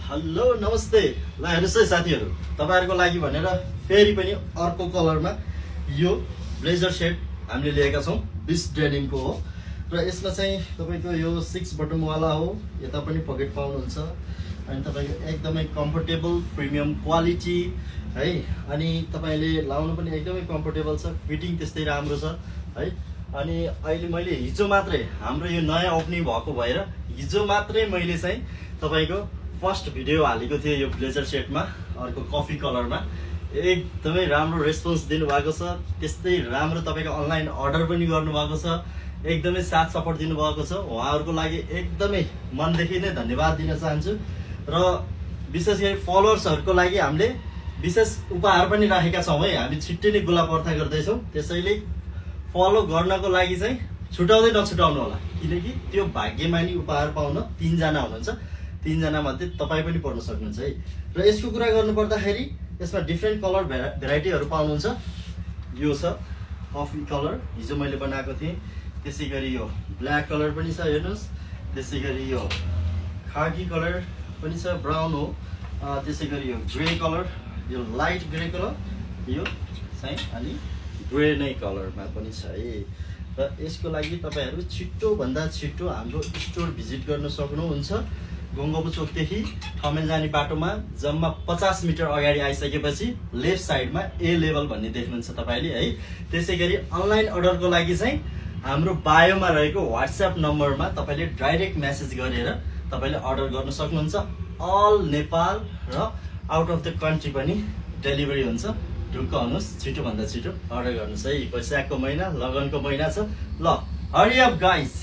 Hello नमस्ते ल हेर्नुहोस् है साथीहरू, तपाईँहरूको लागि भनेर फेरि पनि अर्को कलरमा यो ब्लेजर सेट हामीले लिएका छौँ। बिस डेनिमको हो र यसमा चाहिँ तपाईँको यो 6 बटनवाला हो। यता पनि पकेट पाउनुहुन्छ अनि तपाईँको एकदमै कम्फर्टेबल प्रिमियम क्वालिटी है। अनि तपाईँले लाउनु पनि एकदमै कम्फर्टेबल छ, फिटिङ त्यस्तै राम्रो छ है। अनि अहिले मैले हिजो मात्रै हाम्रो यो नयाँ ओपनिङ भएको भएर हिजो मात्रै मैले चाहिँ तपाईँको फर्स्ट भिडियो हालेको थिएँ यो ब्लेजर सेटमा, अर्को कफी कलरमा। एकदमै राम्रो रेस्पोन्स दिनुभएको छ, त्यस्तै राम्रो तपाईँको अनलाइन अर्डर पनि गर्नुभएको छ, एकदमै साथ सपोर्ट दिनुभएको छ। उहाँहरूको लागि एकदमै मनदेखि नै धन्यवाद दिन चाहन्छु। र विशेष गरी फलोवर्सहरूको लागि हामीले विशेष उपहार पनि राखेका छौँ है। हामी छिट्टै नै गुलाब अर्था गर्दैछौँ, त्यसैले फलो गर्नको लागि चाहिँ छुटाउँदै नछुटाउनु होला, किनकि त्यो भाग्यमानी उपहार पाउन 3 जना हुनुहुन्छ। 3 जना मध्ये तपाईँ पनि पर्न सक्नुहुन्छ है। र यसको कुरा गर्नुपर्दाखेरि यसमा डिफ्रेन्ट कलर भेराइटीहरू पाउनुहुन्छ। यो छ कफी कलर, हिजो मैले बनाएको थिएँ। त्यसै गरी यो ब्ल्याक कलर पनि छ, हेर्नुहोस्। त्यसै गरी यो खाकी कलर पनि छ, ब्राउन हो। त्यसै गरी यो ग्रे कलर, यो लाइट ग्रे कलर, यो चाहिँ अनि ग्रे नै कलरमा पनि छ है। र यसको लागि तपाईँहरू छिट्टोभन्दा छिट्टो हाम्रो स्टोर भिजिट गर्न सक्नुहुन्छ। गङ्गबु चोकदेखि ठमेल जाने बाटोमा जम्मा 50 मिटर अगाडि आइसकेपछि लेफ्ट साइडमा ए लेभल भन्ने देख्नुहुन्छ तपाईँले है। त्यसै गरी अनलाइन अर्डरको लागि चाहिँ हाम्रो बायोमा रहेको व्हाट्सएप नम्बरमा तपाईँले डाइरेक्ट मेसेज गरेर तपाईँले अर्डर गर्न सक्नुहुन्छ। अल नेपाल र आउट अफ द कन्ट्री पनि डेलिभरी हुन्छ। ढुक्क हुनुहोस्, छिटोभन्दा छिटो अर्डर गर्नुहोस् है। वैशाखको महिना लगनको महिना छ। ल हरि अप गाइज।